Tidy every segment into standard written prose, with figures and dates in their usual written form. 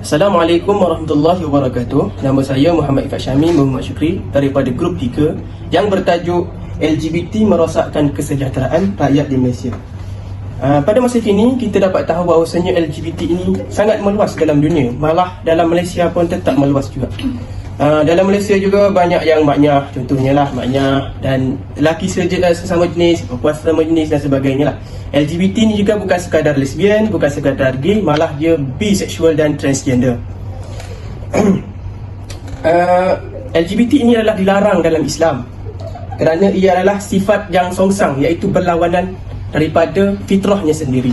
Assalamualaikum warahmatullahi wabarakatuh. Nama saya Muhammad Ifat Syami Muhammad Syukri daripada grup 3 yang bertajuk LGBT merosakkan kesejahteraan rakyat di Malaysia. Pada masa kini kita dapat tahu bahawasanya LGBT ini sangat meluas dalam dunia, malah dalam Malaysia pun tetap meluas juga. Dalam Malaysia juga banyak yang maknya, contohnya lah maknya dan lelaki sesama jenis, perempuan sesama jenis dan sebagainya lah. LGBT ni juga bukan sekadar lesbian, bukan sekadar gay, malah dia bisexual dan transgender. LGBT ini adalah dilarang dalam Islam kerana ia adalah sifat yang songsang, iaitu berlawanan daripada fitrahnya sendiri.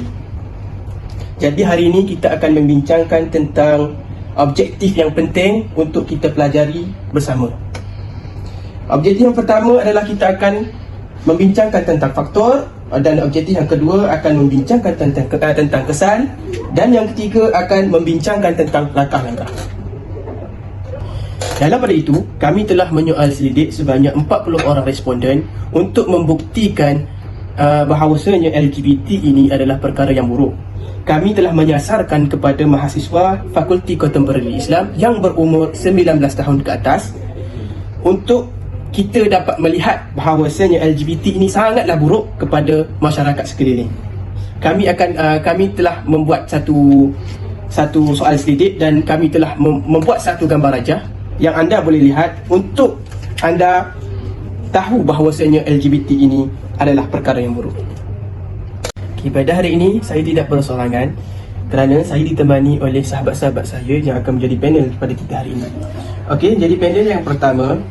Jadi hari ini kita akan membincangkan tentang objektif yang penting untuk kita pelajari bersama. Objektif yang pertama adalah kita akan membincangkan tentang faktor, dan objektif yang kedua akan membincangkan tentang kesan, dan yang ketiga akan membincangkan tentang langkah-langkah. Dalam pada itu, kami telah menyoal selidik sebanyak 40 orang responden untuk membuktikan bahawasanya LGBT ini adalah perkara yang buruk. Kami telah menyasarkan kepada mahasiswa Fakulti Kontemporari Islam yang berumur 19 tahun ke atas untuk kita dapat melihat bahawasanya LGBT ini sangatlah buruk kepada masyarakat sekeliling. Kami telah membuat satu soal selidik dan kami telah membuat satu gambar rajah yang anda boleh lihat untuk anda tahu bahawasanya LGBT ini adalah perkara yang buruk. Okay, pada hari ini saya tidak bersorangan kerana saya ditemani oleh sahabat-sahabat saya yang akan menjadi panel pada kita hari ini. Okey, jadi panel yang pertama,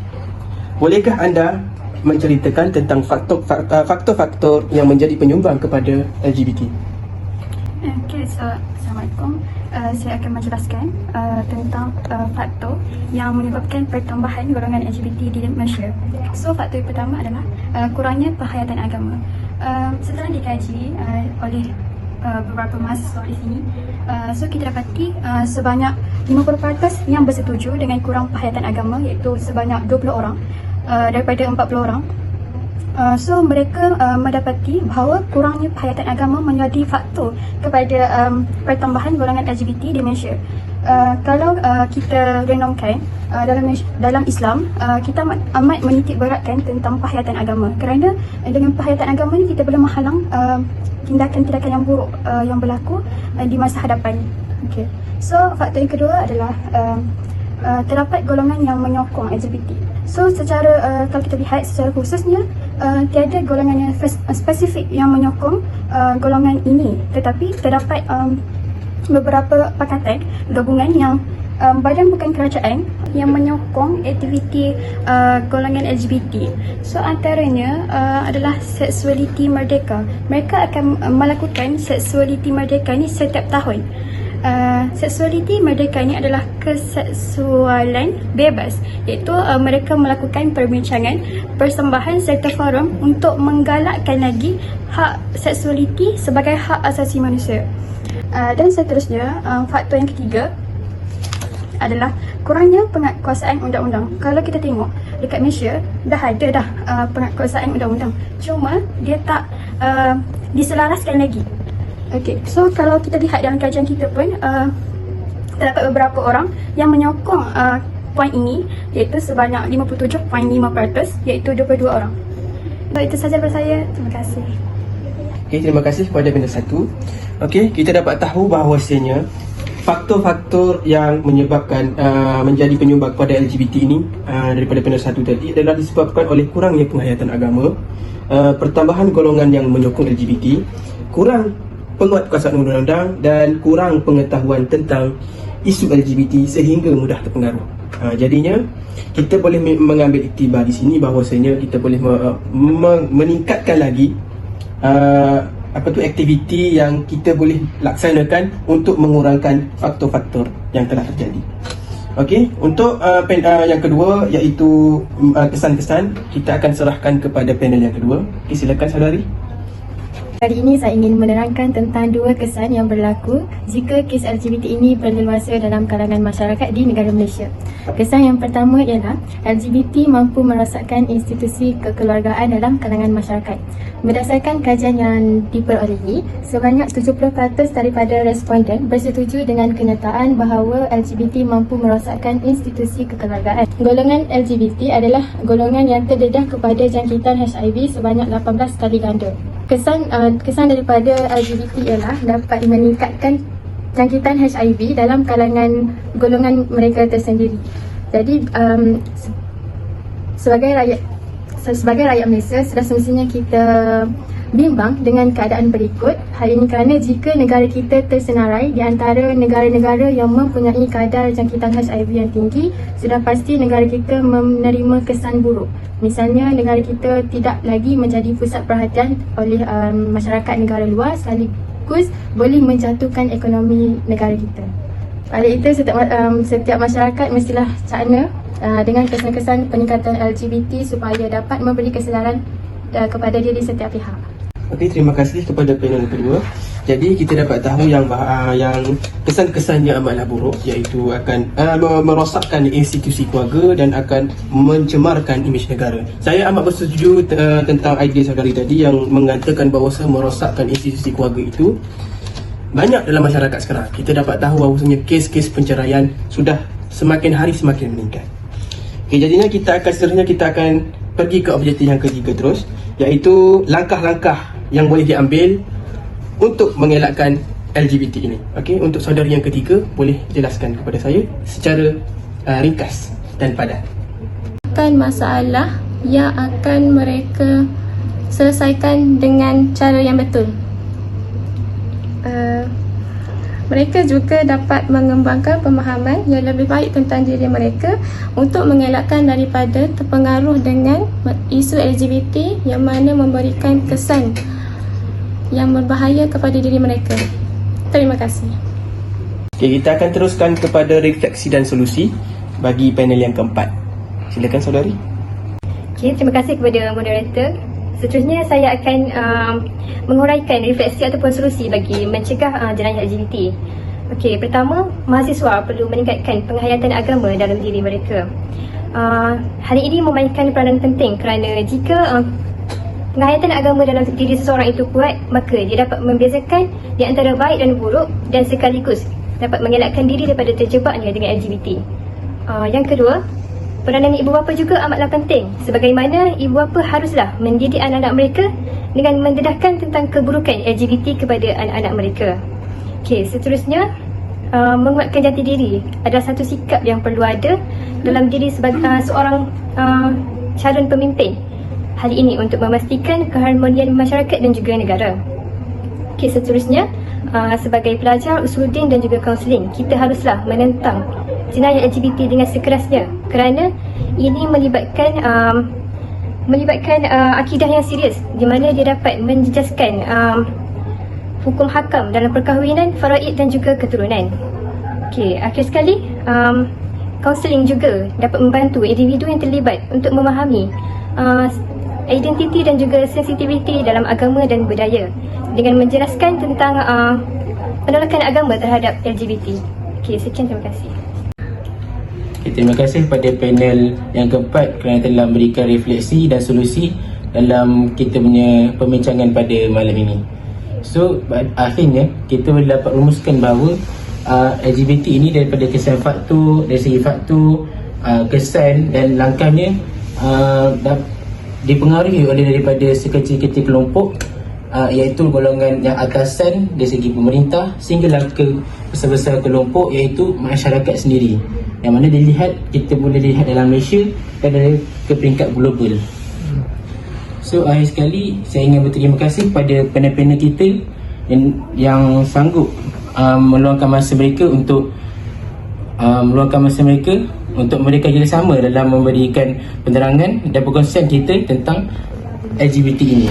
bolehkah anda menceritakan tentang faktor-faktor yang menjadi penyumbang kepada LGBT? Okay, so Assalamualaikum. Saya akan menjelaskan tentang faktor yang menyebabkan pertambahan golongan LGBT di Malaysia. So, faktor yang pertama adalah kurangnya penghayatan agama. Setelah dikaji oleh beberapa mahasiswa di sini, so kita dapati sebanyak 50% yang bersetuju dengan kurang penghayatan agama, iaitu sebanyak 20 orang daripada 40 orang. So mereka mendapati bahawa kurangnya penghayatan agama menjadi faktor kepada pertambahan golongan LGBT di Malaysia. Kalau kita renungkan dalam Islam, kita amat menitik beratkan tentang penghayatan agama, kerana dengan penghayatan agama ni kita boleh menghalang tindakan-tindakan yang buruk yang berlaku di masa hadapan. Okay. So faktor yang kedua adalah terdapat golongan yang menyokong LGBT. So secara kalau kita lihat secara khususnya, tiada golongan yang spesifik yang menyokong golongan ini, tetapi terdapat beberapa pakatan gabungan yang badan bukan kerajaan yang menyokong aktiviti golongan LGBT. So antaranya adalah seksualiti merdeka. Mereka akan melakukan seksualiti merdeka ni setiap tahun. Seksualiti merdeka ini adalah keseksualan bebas, iaitu mereka melakukan perbincangan, persembahan serta forum untuk menggalakkan lagi hak seksualiti sebagai hak asasi manusia. Dan seterusnya, faktor yang ketiga adalah kurangnya penguasaan undang-undang. Kalau kita tengok dekat Malaysia dah ada penguasaan undang-undang, cuma dia tak diselaraskan lagi. Okay, so kalau kita lihat dalam kajian kita pun terdapat beberapa orang yang menyokong poin ini, iaitu sebanyak 57.5%, iaitu 22 orang. So itu sahaja daripada saya. Terima kasih. Okay, terima kasih kepada panel 1. Okay, kita dapat tahu bahawasanya faktor-faktor yang menyebabkan menjadi penyumbang kepada LGBT ini daripada panel 1 tadi adalah disebabkan oleh kurangnya penghayatan agama, pertambahan golongan yang menyokong LGBT, kurang penguatkuasaan undang-undang dan kurang pengetahuan tentang isu LGBT sehingga mudah terpengaruh. Jadinya kita boleh mengambil iktibar di sini bahawasanya kita boleh meningkatkan lagi aktiviti yang kita boleh laksanakan untuk mengurangkan faktor-faktor yang telah terjadi. Okey, untuk yang kedua iaitu kesan-kesan, kita akan serahkan kepada panel yang kedua. Okey, silakan saudari. Kali ini saya ingin menerangkan tentang dua kesan yang berlaku jika kes LGBT ini berleluasa dalam kalangan masyarakat di negara Malaysia. Kesan yang pertama ialah LGBT mampu merosakkan institusi kekeluargaan dalam kalangan masyarakat. Berdasarkan kajian yang diperolehi, sebanyak 70% daripada responden bersetuju dengan kenyataan bahawa LGBT mampu merosakkan institusi kekeluargaan. Golongan LGBT adalah golongan yang terdedah kepada jangkitan HIV sebanyak 18 kali ganda. Kesan daripada LGBT ialah dapat meningkatkan jangkitan HIV dalam kalangan golongan mereka tersendiri. Jadi sebagai rakyat Malaysia, sudah semestinya kita bimbang dengan keadaan berikut. Hal ini kerana jika negara kita tersenarai di antara negara-negara yang mempunyai kadar jangkitan HIV yang tinggi, sudah pasti negara kita menerima kesan buruk. Misalnya, negara kita tidak lagi menjadi pusat perhatian oleh masyarakat negara luar, sekaligus boleh menjatuhkan ekonomi negara kita. Oleh itu, setiap masyarakat mestilah cakna dengan kesan-kesan peningkatan LGBT supaya dapat memberi kesedaran kepada diri setiap pihak. Okey, terima kasih kepada panel kedua. Jadi kita dapat tahu yang kesan-kesannya amatlah buruk, iaitu akan merosakkan institusi keluarga dan akan mencemarkan imej negara. Saya amat bersetuju tentang idea saudari tadi yang mengatakan bahawa merosakkan institusi keluarga itu banyak dalam masyarakat sekarang. Kita dapat tahu bahawasanya kes-kes penceraian sudah semakin hari semakin meningkat. Okey, jadinya kita akan pergi ke objektif yang ketiga terus, iaitu langkah-langkah yang boleh diambil untuk mengelakkan LGBT ini. Okey, untuk saudari yang ketiga, boleh jelaskan kepada saya secara ringkas dan padat. Masalah yang akan mereka selesaikan dengan cara yang betul. Mereka juga dapat mengembangkan pemahaman yang lebih baik tentang diri mereka untuk mengelakkan daripada terpengaruh dengan isu LGBT yang mana memberikan kesan yang berbahaya kepada diri mereka. Terima kasih. Okay, kita akan teruskan kepada refleksi dan solusi bagi panel yang keempat. Silakan saudari. Okay, terima kasih kepada moderator. Seterusnya saya akan menguraikan refleksi ataupun solusi bagi mencegah jenayah LGBT. Okey, pertama, mahasiswa perlu meningkatkan penghayatan agama dalam diri mereka. Hal ini memainkan peranan penting kerana jika penghayatan agama dalam diri seseorang itu kuat, maka dia dapat membezakan di antara baik dan buruk dan sekaligus dapat mengelakkan diri daripada terjebaknya dengan LGBT. Yang kedua, peranan ibu bapa juga amatlah penting, sebagaimana ibu bapa haruslah mendidik anak-anak mereka dengan mendedahkan tentang keburukan LGBT kepada anak-anak mereka. Okey, seterusnya, menguatkan jati diri adalah satu sikap yang perlu ada dalam diri sebagai seorang calon pemimpin. Hal ini untuk memastikan keharmonian masyarakat dan juga negara. Okey, seterusnya, sebagai pelajar usuluddin dan juga kaunseling, kita haruslah menentang jenayah LGBT dengan sekerasnya kerana ini melibatkan akidah yang serius di mana dia dapat menjejaskan hukum hakam dalam perkahwinan, faraid dan juga keturunan. Okey, akhir sekali, kaunseling juga dapat membantu individu yang terlibat untuk memahami identiti dan juga sensitiviti dalam agama dan budaya dengan menjelaskan tentang penolakan agama terhadap LGBT. Okey, sekian, terima kasih. Terima kasih kepada panel yang keempat kerana telah memberikan refleksi dan solusi dalam kita punya pembincangan pada malam ini. So, akhirnya kita boleh dapat rumuskan bahawa LGBT ini daripada kesan faktor, dari segi faktor, kesan dan langkahnya dipengaruhi oleh daripada sekecil-kecil kelompok, iaitu golongan yang atasan dari segi pemerintah sehinggalah ke besar-besar kelompok iaitu masyarakat sendiri, yang mana kita boleh lihat dalam Malaysia dan ada ke peringkat global. So akhir sekali saya ingin berterima kasih kepada panel-panel kita yang sanggup meluangkan masa mereka untuk memberikan kerjasama dalam memberikan penerangan dan perkongsian kita tentang LGBT ini.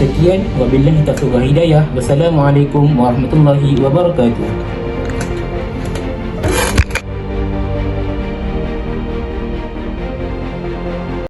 Sekian, wabillahi taufiq wal hidayah. Wassalamualaikum warahmatullahi wabarakatuh.